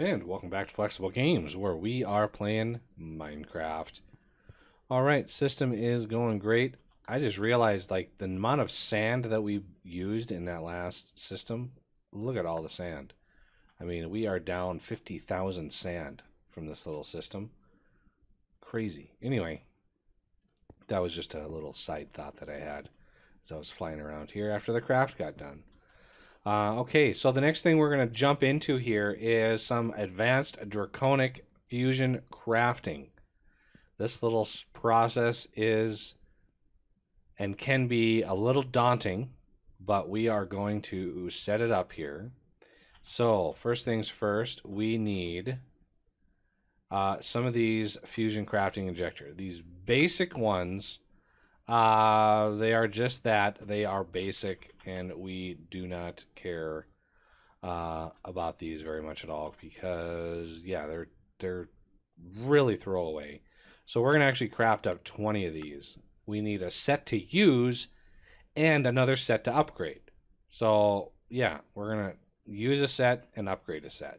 And welcome back to Flexible Games, where we are playing Minecraft. Alright, system is going great. I just realized, like, the amount of sand that we used in that last system. Look at all the sand. I mean, we are down 50,000 sand from this little system. Crazy. Anyway, that was just a little side thought that I had as I was flying around here after the craft got done. Okay, so the next thing we're going to jump into here is some advanced draconic fusion crafting. This little process is and can be a little daunting, but we are going to set it up here. So first things first, we need some of these fusion crafting injector. These basic ones, they are just that. They are basic, and we do not care about these very much at all because, yeah, they're really throwaway. So we're going to actually craft up 20 of these. We need a set to use and another set to upgrade. So, yeah, we're going to use a set and upgrade a set.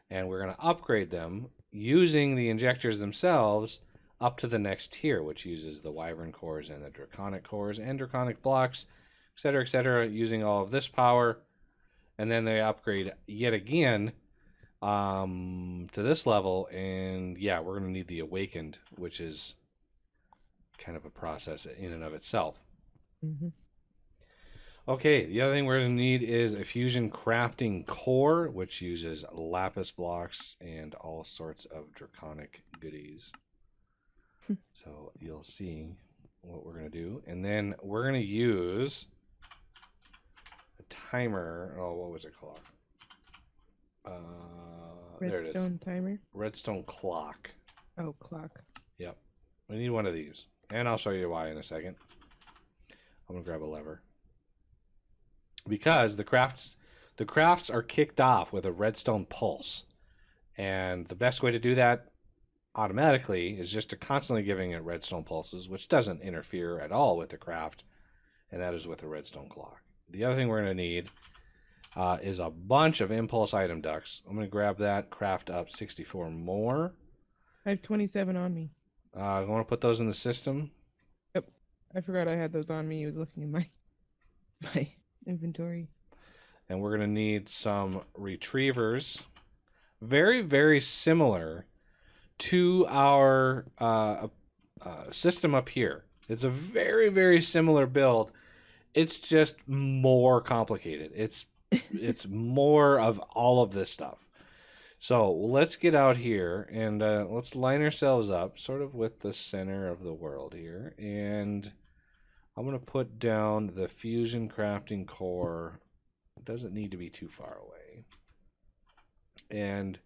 And we're going to upgrade them using the injectors themselves up to the next tier, which uses the wyvern cores and the draconic cores and draconic blocks, etc., using all of this power. And then they upgrade yet again to this level. And yeah, we're going to need the awakened, which is kind of a process in and of itself. Mm-hmm. Okay, the other thing we're going to need is a fusion crafting core, which uses lapis blocks and all sorts of draconic goodies. So you'll see what we're going to do. And then we're going to use a timer. Oh, what was it called? There it is. Redstone timer? Redstone clock. Oh, clock. Yep. We need one of these. And I'll show you why in a second. I'm going to grab a lever. Because the crafts are kicked off with a redstone pulse. And the best way to do that automatically is just to constantly giving it redstone pulses, which doesn't interfere at all with the craft, and that is with a redstone clock. The other thing we're going to need is a bunch of impulse item ducts. I'm going to grab that, craft up 64 more. I have 27 on me. I want to put those in the system. Yep. I forgot I had those on me. I was looking in my inventory. And we're going to need some retrievers. Very, very similar to our system up here. It's a very, very similar build. It's just more complicated. It's more of all of this stuff. So let's get out here and let's line ourselves up sort of with the center of the world here. And I'm going to put down the fusion crafting core. It doesn't need to be too far away. And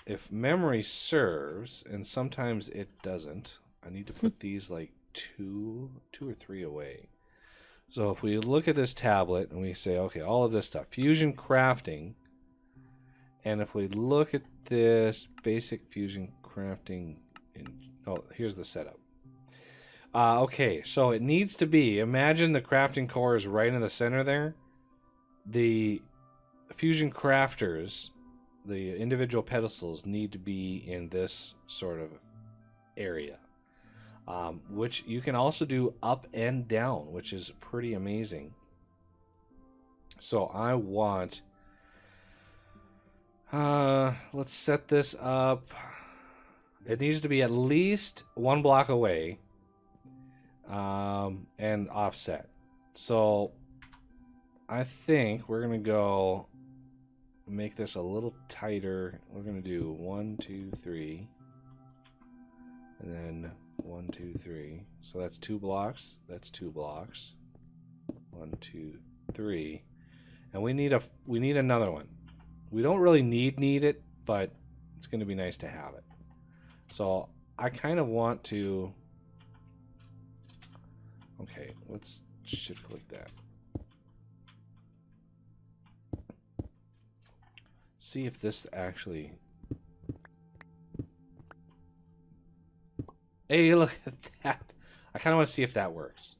if memory serves, and sometimes it doesn't, I need to put these like two or three away. So if we look at this tablet and we say, okay, all of this stuff, fusion crafting, and if we look at this basic fusion crafting, oh, here's the setup. Okay, so it needs to be, imagine the crafting core is right in the center there. The fusion crafters, the individual pedestals, need to be in this sort of area, which you can also do up and down, which is pretty amazing. So I want, let's set this up. It needs to be at least one block away and offset. So I think we're going to go make this a little tighter. We're going to do 1, 2, 3. And then 1, 2, 3. So that's 2 blocks. That's 2 blocks. 1, 2, 3. And we need another one. We don't really need it, but it's going to be nice to have it. So I kind of want to. Okay, let's shift click that. See if this actually. Hey, look at that. I kind of want to see if that works.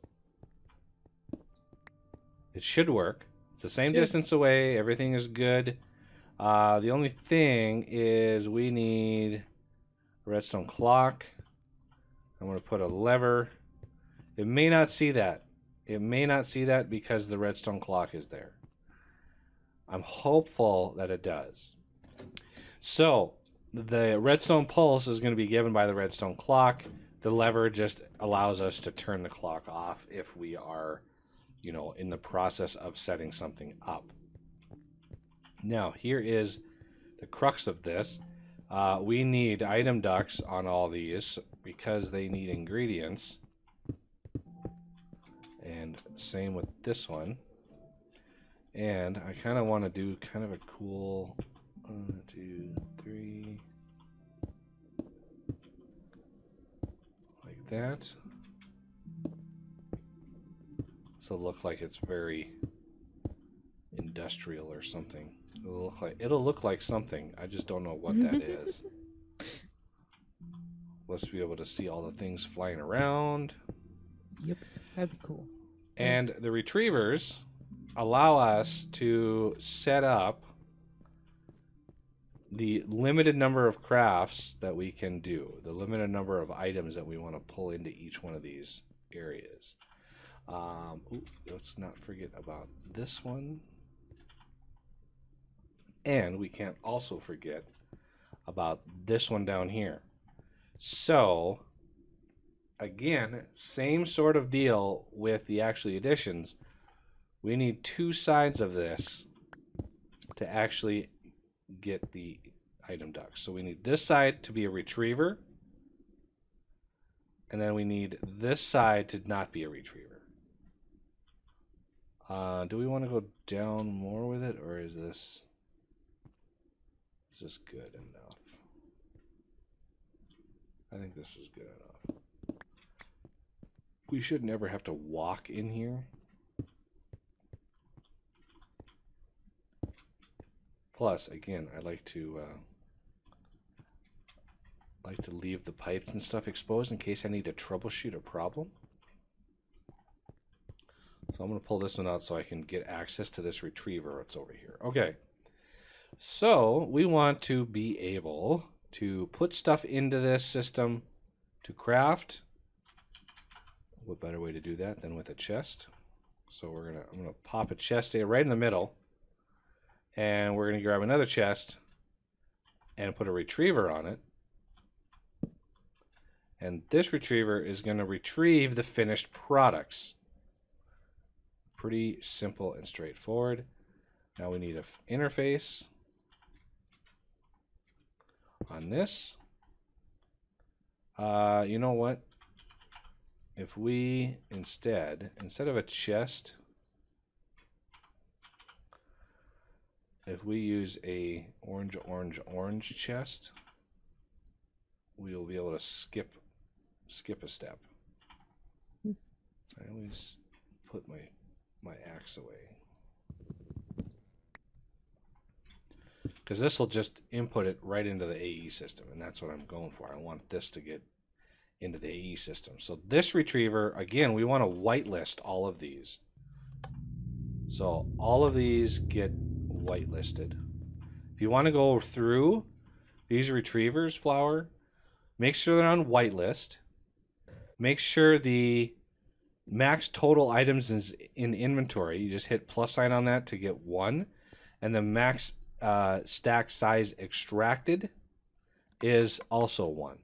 It should work. It's the same distance away. Everything is good. The only thing is we need a redstone clock. I'm going to put a lever. It may not see that. It may not see that because the redstone clock is there. I'm hopeful that it does. So the redstone pulse is going to be given by the redstone clock. The lever just allows us to turn the clock off if we are, you know, in the process of setting something up. Now, here is the crux of this. We need item ducts on all these because they need ingredients. And same with this one. And I kind of want to do kind of a cool 1, 2, 3, like that. So look like it's very industrial or something. It'll look like something. I just don't know what that is. Let's be able to see all the things flying around. Yep, that'd be cool. And the retrievers allow us to set up the limited number of crafts that we can do, the limited number of items that we want to pull into each one of these areas. Let's not forget about this one. And we can't also forget about this one down here. So, again, same sort of deal with the actually additions. We need two sides of this to actually get the item ducts. So we need this side to be a retriever, and then we need this side to not be a retriever. Do we want to go down more with it, or is this good enough? I think this is good enough. We should never have to walk in here. Plus, again, I like to leave the pipes and stuff exposed in case I need to troubleshoot a problem. So I'm going to pull this one out so I can get access to this retriever. It's over here. Okay. So we want to be able to put stuff into this system to craft. What better way to do that than with a chest? So I'm gonna pop a chest in right in the middle. And we're going to grab another chest and put a retriever on it. And this retriever is going to retrieve the finished products. Pretty simple and straightforward. Now we need an interface on this. You know what? If we instead of a chest, if we use a orange chest, we will be able to skip a step. I always put my axe away, because this will just input it right into the AE system, and that's what I'm going for. I want this to get into the AE system. So this retriever, again, we want to whitelist all of these. So all of these get whitelisted. If you want to go through these retrievers, Flower, make sure they're on whitelist. Make sure the max total items is in inventory. You just hit plus sign on that to get 1. And the max stack size extracted is also 1.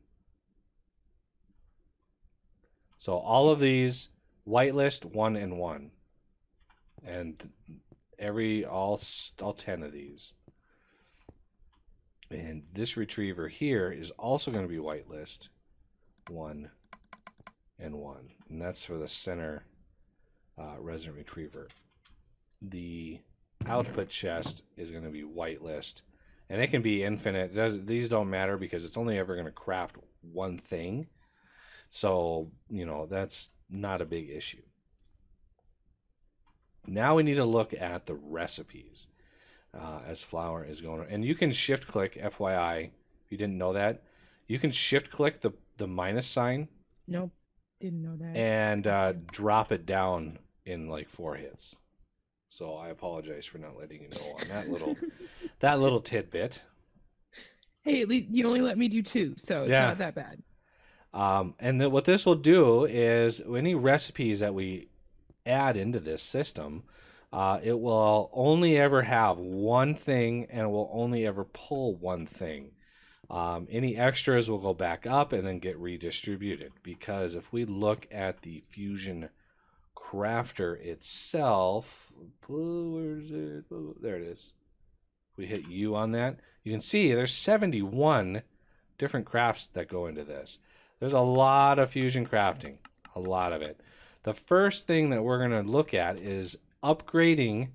So all of these whitelist 1 and 1. And all 10 of these. And this retriever here is also going to be whitelist 1 and 1. And that's for the center resident retriever. The output chest is going to be whitelist. And it can be infinite. These don't matter because it's only ever going to craft one thing. So, you know, that's not a big issue. Now we need to look at the recipes as Flower is going. And you can shift click, FYI, if you didn't know that. You can shift click the minus sign. Nope, didn't know that. And drop it down in like 4 hits. So I apologize for not letting you know on that little tidbit. Hey, at least you only let me do 2, so it's Yeah. not that bad. And then what this will do is any recipes that we add into this system, it will only ever have one thing and it will only ever pull one thing. Any extras will go back up and then get redistributed, because if we look at the fusion crafter itself, where is it? There it is. We hit U on that. You can see there's 71 different crafts that go into this. There's a lot of fusion crafting, a lot of it. The first thing that we're going to look at is upgrading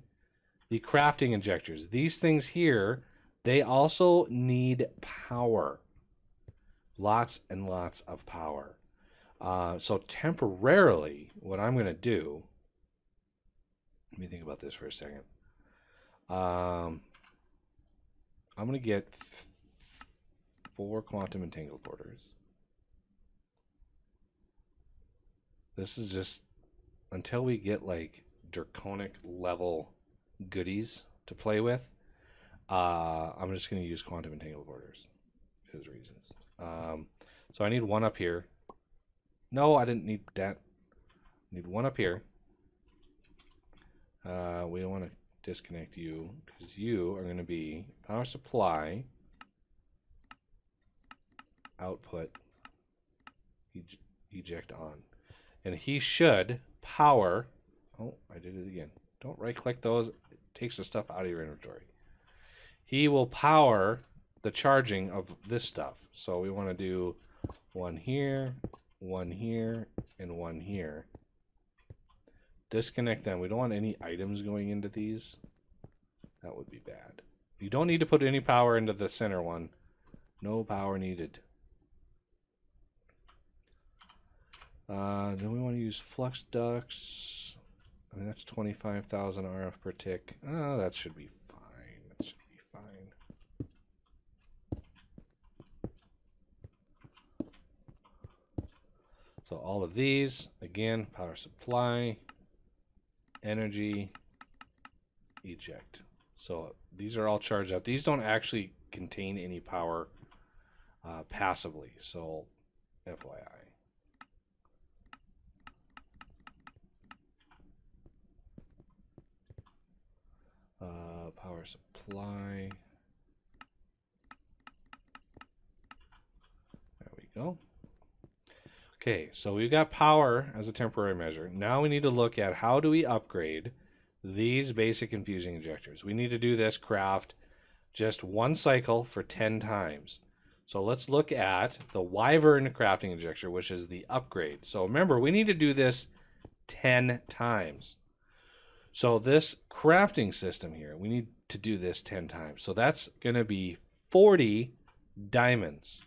the crafting injectors. These things here, they also need power. Lots and lots of power. So temporarily, what I'm going to do, let me think about this for a second. I'm going to get 4 quantum entangled borders. This is just until we get like draconic level goodies to play with. I'm just going to use quantum entangled borders because reasons. So I need 1 up here. No, I didn't need that. I need 1 up here. We don't want to disconnect you because you are going to be power supply, output, eject on. And he should power. Oh, I did it again. Don't right click those. It takes the stuff out of your inventory. He will power the charging of this stuff. So we want to do 1 here, 1 here, and 1 here. Disconnect them. We don't want any items going into these. That would be bad. You don't need to put any power into the center one. No power needed. Then we want to use flux ducts. I mean, that's 25,000 RF per tick. Oh, that should be fine. That should be fine. So all of these, again, power supply, energy, eject. So these are all charged up. These don't actually contain any power passively. So FYI. Power supply. There we go. Okay, so we've got power as a temporary measure. Now we need to look at how do we upgrade these basic infusing injectors. We need to do this craft just 1 cycle for 10 times. So let's look at the Wyvern crafting injector, which is the upgrade. So remember, we need to do this 10 times. So this crafting system here, we need to do this 10 times. So that's going to be 40 diamonds,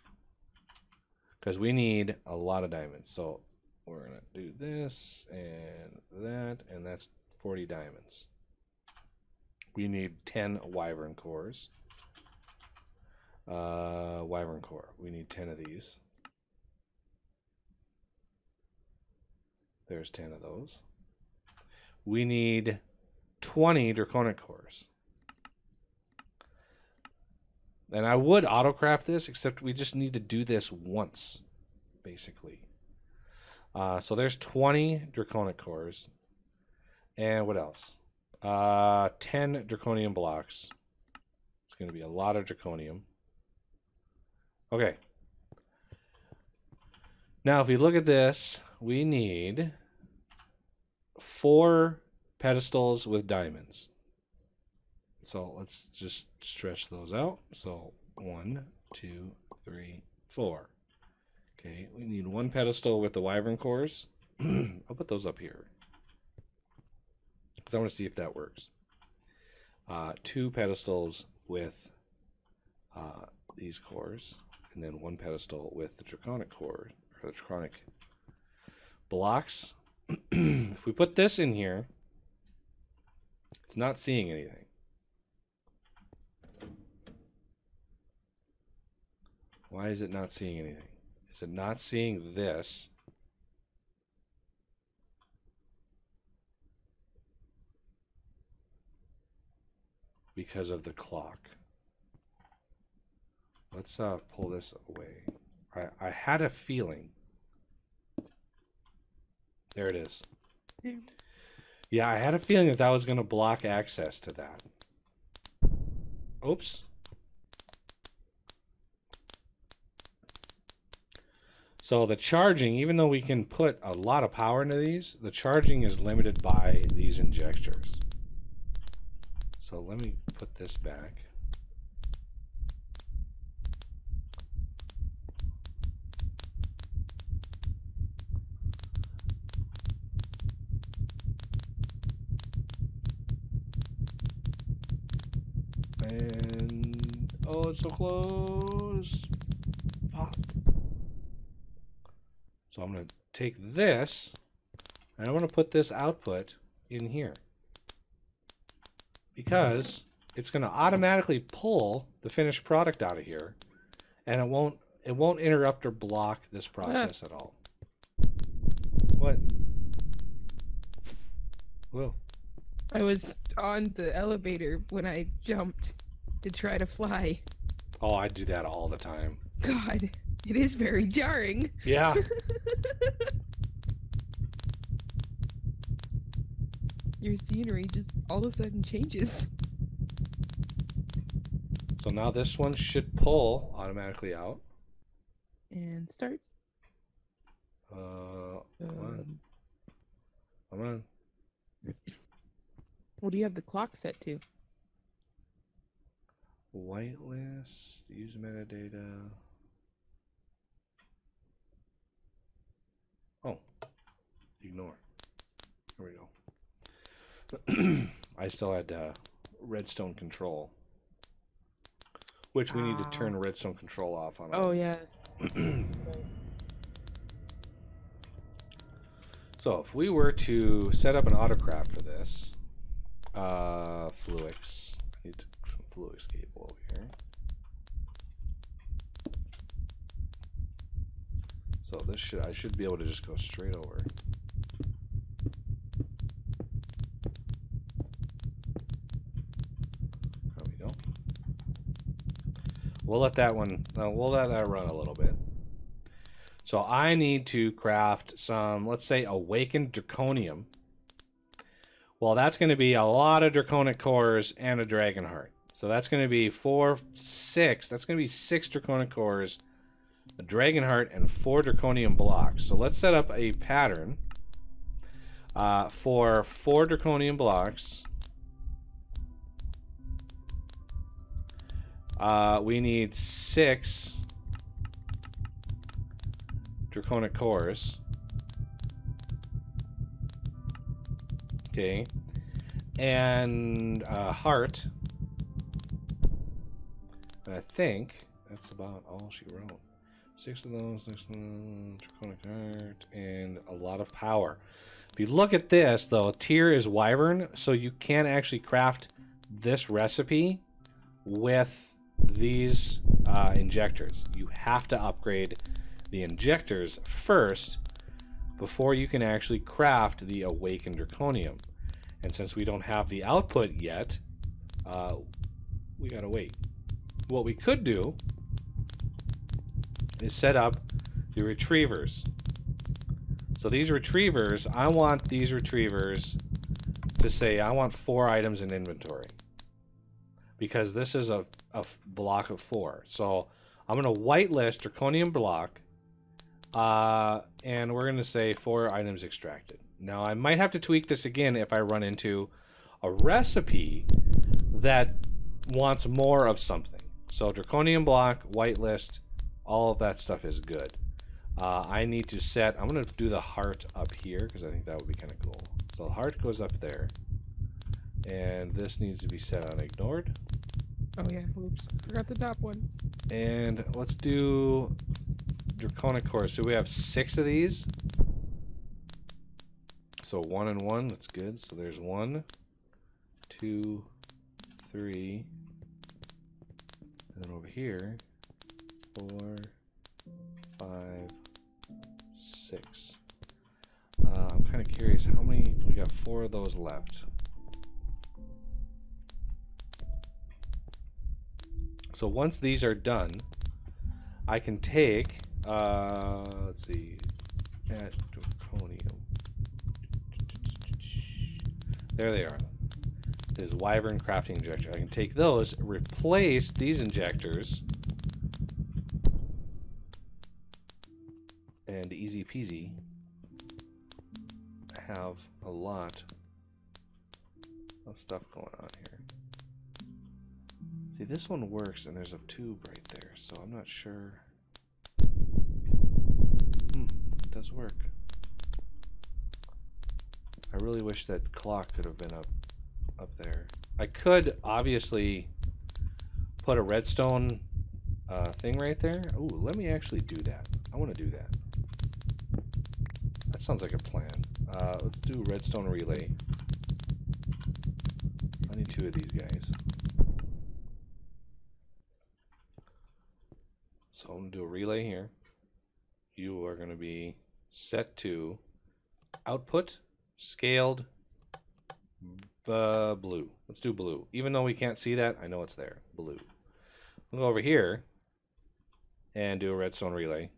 because we need a lot of diamonds. So we're going to do this and that, and that's 40 diamonds. We need 10 wyvern cores. Wyvern core. We need 10 of these. There's 10 of those. We need 20 draconic cores. And I would autocraft this, except we just need to do this once, basically. So there's 20 draconic cores. And what else? 10 draconium blocks. It's going to be a lot of draconium. Okay. Now, if we look at this, we need 4 pedestals with diamonds. So let's just stretch those out. So 1, 2, 3, 4. Okay, we need 1 pedestal with the wyvern cores. I'll put those up here, because I want to see if that works. 2 pedestals with these cores, and then 1 pedestal with the draconic core, or the draconic blocks. If we put this in here, it's not seeing anything. Why is it not seeing anything? Is it not seeing this? because of the clock. Let's pull this away. I had a feeling. There it is. Yeah, I had a feeling that that was going to block access to that. Oops. So the charging, even though we can put a lot of power into these, the charging is limited by these injectors. So let me put this back. And oh, it's so close. Pop. So I'm going to take this and I'm going to put this output in here, because it's going to automatically pull the finished product out of here, and it won't interrupt or block this process at all. What? Whoa. I was on the elevator when I jumped to try to fly. Oh, I do that all the time. God, it is very jarring. Yeah. Your scenery just all of a sudden changes. So now this one should pull automatically out. And start. Come on. Come on. What do you have the clock set to? Whitelist, use metadata. Oh, ignore. There we go. I still had redstone control, which we need to turn redstone control off on. Oh, yeah. So if we were to set up an autocraft for this, Fluix, I need some Fluix cable over here. So this I should be able to just go straight over. There we go. We'll let that one. We'll let that run a little bit. So I need to craft some, let's say, awakened draconium. Well, that's going to be a lot of draconic cores and a dragon heart. So that's going to be 6. That's going to be 6 draconic cores, a dragon heart, and 4 draconium blocks. So let's set up a pattern for 4 draconium blocks. We need 6 draconic cores. Okay. And heart. And I think that's about all she wrote. 6 of those, 6 of those, draconic heart, and a lot of power. If you look at this, though, tier is wyvern, so you can actually craft this recipe with these injectors. You have to upgrade the injectors first before you can actually craft the awakened draconium. And since we don't have the output yet, we gotta wait. What we could do is set up the retrievers. So these retrievers, I want these retrievers to say I want 4 items in inventory, because this is a block of 4. So I'm going to whitelist draconium block, and we're going to say 4 items extracted. Now I might have to tweak this again if I run into a recipe that wants more of something. So draconium block, whitelist, all of that stuff is good. I need to set, I'm going to do the heart up here because I think that would be kind of cool. So the heart goes up there, and this needs to be set on ignored. Oh yeah, oops, forgot the top one. And let's do draconic core. So we have 6 of these. So 1 and 1, that's good. So there's 1, 2, 3, and then over here, 4, 5, 6. I'm kind of curious how many. We got 4 of those left. So once these are done, I can take, let's see, at draconium. There they are. There's Wyvern crafting injector. I can take those, replace these injectors, and easy peasy have a lot of stuff going on here. See, this one works, and there's a tube right there, so I'm not sure. It does work. I really wish that clock could have been up there. I could obviously put a redstone thing right there. Ooh, let me actually do that. I want to do that. That sounds like a plan. Let's do redstone relay. I need 2 of these guys. So I'm going to do a relay here. You are going to be set to output, scaled, blue. Let's do blue. Even though we can't see that, I know it's there. Blue. We'll go over here and do a redstone relay.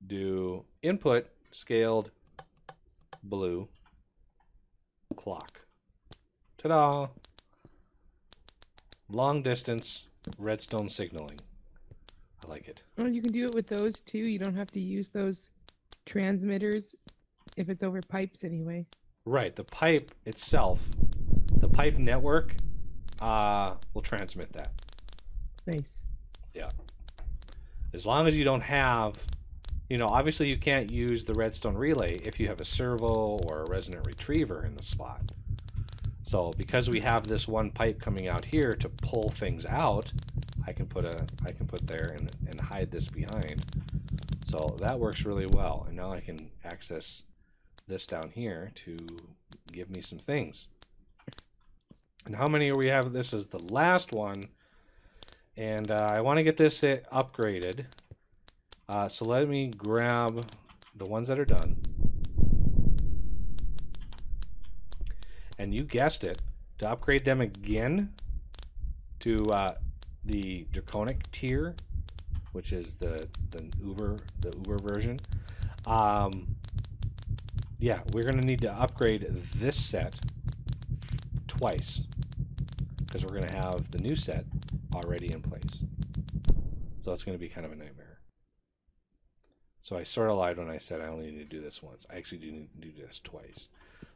Do input, scaled, blue, clock. Ta-da! Long distance redstone signaling. I like it. Oh, you can do it with those too. You don't have to use those transmitters if it's over pipes anyway. Right. The pipe itself, the pipe network, will transmit that. Nice. Yeah. As long as you don't have, you know, obviously you can't use the redstone relay if you have a servo or a resonant retriever in the spot. So because we have this one pipe coming out here to pull things out, I can put there and hide this behind. So that works really well. And now I can access this down here to give me some things. And how many do we have? This is the last one. And I want to get this upgraded. So let me grab the ones that are done. And you guessed it, to upgrade them again to the Draconic tier, which is the Uber version. Yeah, we're going to need to upgrade this set twice because we're going to have the new set already in place. So it's going to be kind of a nightmare. So I sort of lied when I said I only need to do this once. I actually do need to do this twice.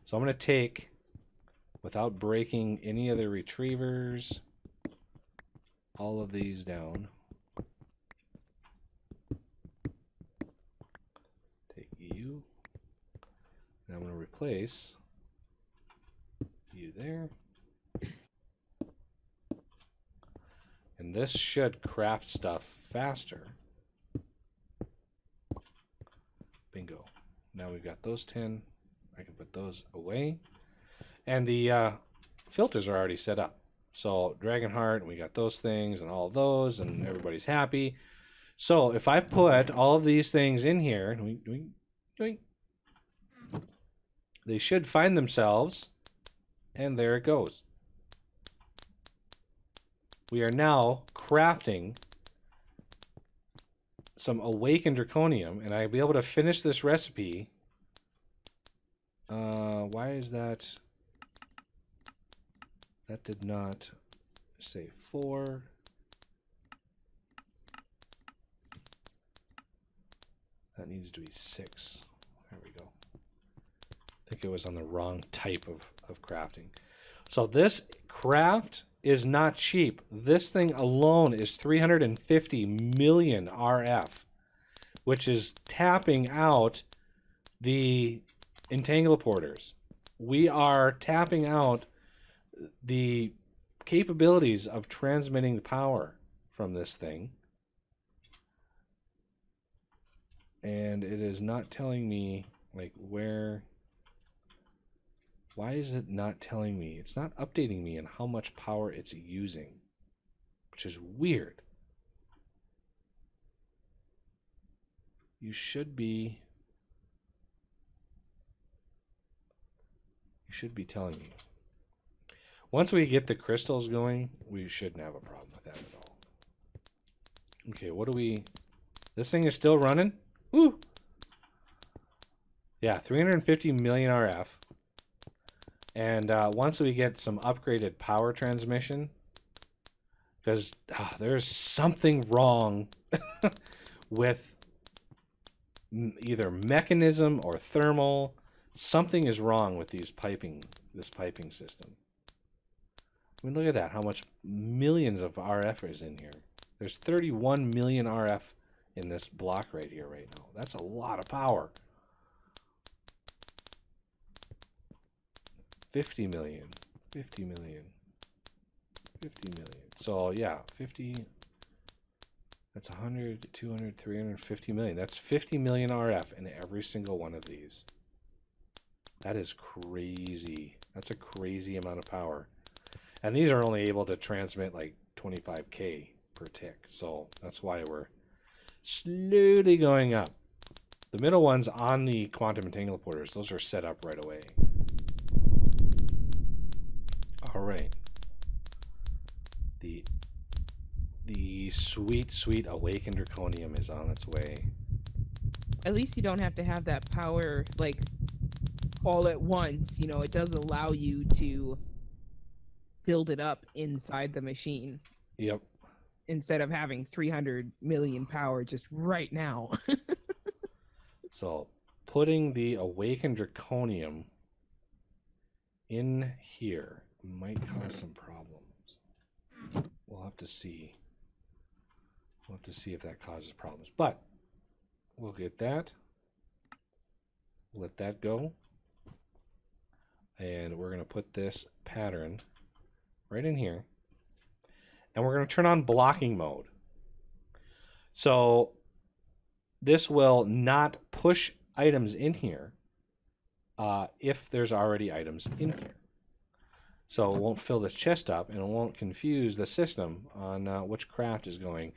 So I'm going to take, without breaking any of the retrievers, all of these down. Take you. And I'm going to replace you there. And this should craft stuff faster. Bingo. Now we've got those 10. I can put those away. And the filters are already set up. So Dragonheart, we got those things and all of those, and everybody's happy. So if I put all of these things in here, they should find themselves, and there it goes. We are now crafting some awakened draconium, and I'll be able to finish this recipe. Why is that? That did not say 4. That needs to be 6. There we go. I think it was on the wrong type of crafting. So this craft is not cheap. This thing alone is 350 million RF, which is tapping out the entangleporters. We are tapping out the capabilities of transmitting the power from this thing. And it is not telling me, like, where... Why is it not telling me? It's not updating me on how much power it's using, which is weird. You should be telling me. Once we get the crystals going, we shouldn't have a problem with that at all. Okay, what do we... This thing is still running? Woo! Yeah, 350 million RF. And once we get some upgraded power transmission, because there's something wrong with either mechanism or thermal. Something is wrong with this piping system. I mean, look at that, how much millions of RF is in here. There's 31 million RF in this block right here right now. That's a lot of power. 50 million, 50 million, 50 million. So yeah, 50, that's 100, 200, 350 million. That's 50 million RF in every single one of these. That is crazy. That's a crazy amount of power. And these are only able to transmit like 25K per tick. So that's why we're slowly going up. The middle ones on the quantum entanglement porters, those are set up right away. All right. The sweet, sweet awakened draconium is on its way. At least you don't have to have that power like all at once. You know, it does allow you to build it up inside the machine. Yep. Instead of having 300 million power just right now. So putting the awakened draconium in here might cause some problems. We'll have to see. We'll have to see if that causes problems. But we'll get that. Let that go. And we're going to put this pattern right in here. And we're going to turn on blocking mode. So this will not push items in here if there's already items in here. So it won't fill this chest up, and it won't confuse the system on which craft is going.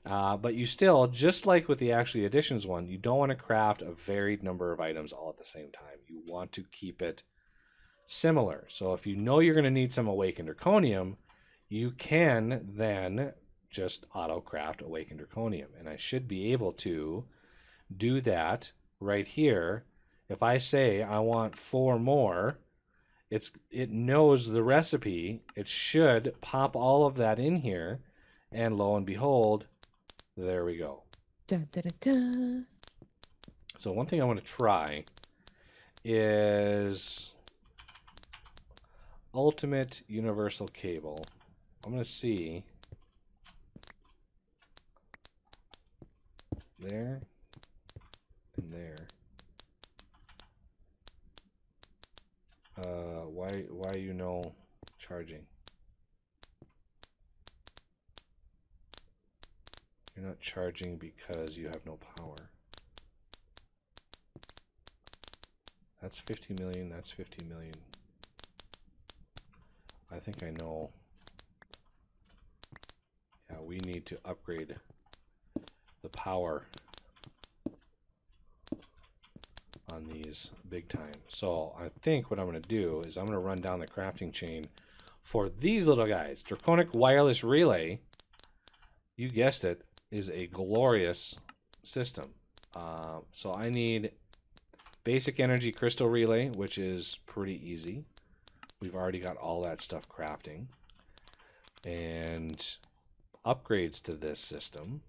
But you still, just like with the Actually Additions one, you don't want to craft a varied number of items all at the same time. You want to keep it similar. So if you know you're going to need some Awakened Draconium, you can then just auto-craft Awakened Draconium. And I should be able to do that right here. If I say I want 4 more, it knows the recipe. It should pop all of that in here, and lo and behold, there we go. Da, da, da, da. So one thing I want to try is Ultimate Universal Cable. I'm going to see there and there. Why you know charging? You're not charging because you have no power. That's 50 million, that's 50 million. I think I know. Yeah, we need to upgrade the power on these big time. So I think what I'm going to do is I'm going to run down the crafting chain for these little guys. Draconic Wireless Relay, you guessed it, is a glorious system. So I need Basic Energy Crystal Relay, which is pretty easy. We've already got all that stuff crafting. And upgrades to this system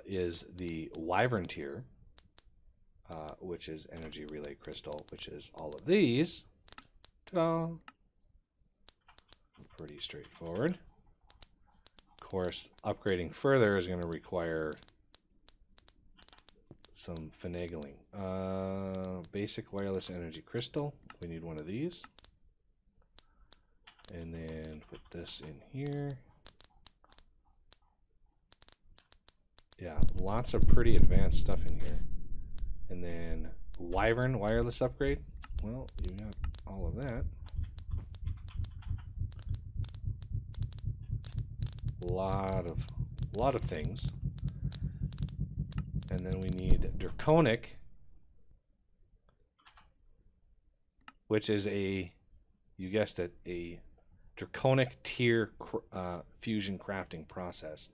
is the Wyvern tier, which is Energy Relay Crystal, which is all of these. Ta-da! Pretty straightforward. Of course, upgrading further is going to require some finagling. Basic Wireless Energy Crystal. We need one of these. And then put this in here. Yeah, lots of pretty advanced stuff in here. And then Wyvern wireless upgrade. Well, you got all of that. Lot of things. And then we need Draconic, which is a, you guessed it, a draconic tier fusion crafting process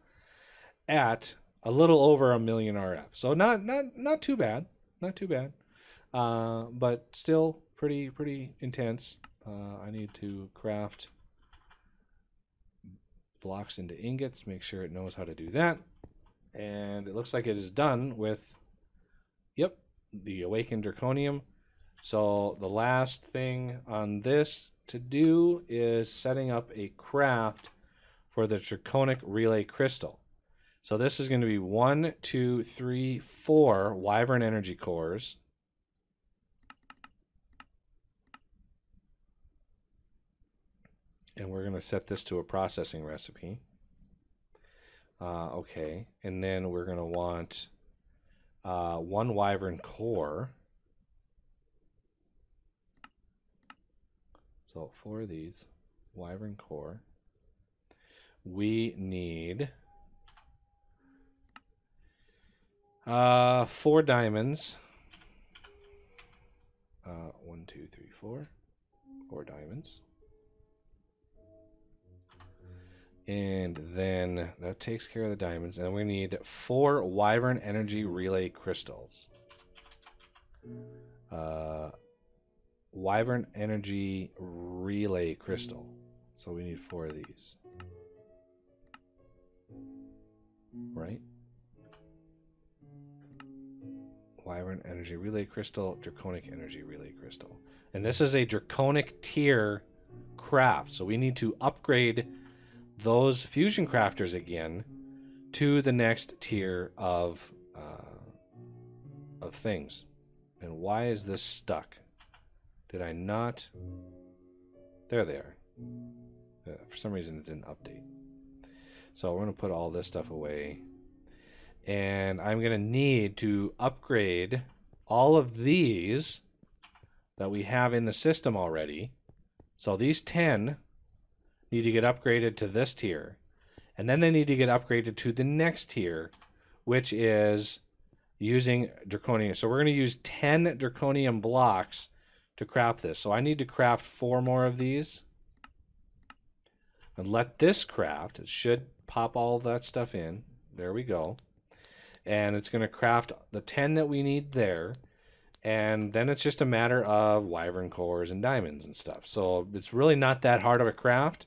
at a little over 1 million RF. So not too bad, not too bad, but still pretty intense. I need to craft blocks into ingots, make sure it knows how to do that. And it looks like it is done with, yep, the Awakened Draconium. So the last thing on this to do is setting up a craft for the Draconic Relay Crystal. So this is going to be 1, 2, 3, 4 Wyvern Energy Cores. And we're going to set this to a processing recipe. Okay, and then we're going to want 1 Wyvern Core. So 4 of these, Wyvern Core. We need 4 diamonds. 1, 2, 3, 4. 4 diamonds. And then that takes care of the diamonds. And we need 4 Wyvern Energy Relay Crystals. Wyvern Energy Relay Crystal. So we need 4 of these. Right? Wyvern Energy Relay Crystal, Draconic Energy Relay Crystal. And this is a Draconic tier craft. So we need to upgrade those fusion crafters again to the next tier of things. And why is this stuck? Did I not? There they are. For some reason it didn't update. So we're going to put all this stuff away. And I'm going to need to upgrade all of these that we have in the system already. So these 10 need to get upgraded to this tier. And then they need to get upgraded to the next tier, which is using Draconium. So we're going to use 10 Draconium blocks to craft this. So I need to craft 4 more of these. And let this craft. It should pop all of that stuff in. There we go. And it's going to craft the 10 that we need there. And then it's just a matter of Wyvern Cores and diamonds and stuff. So it's really not that hard of a craft.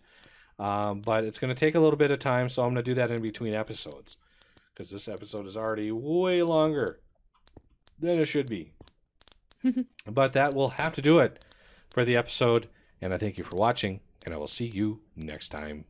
But it's going to take a little bit of time, so I'm going to do that in between episodes. Because this episode is already way longer than it should be. But that will have to do it for the episode. And I thank you for watching, and I will see you next time.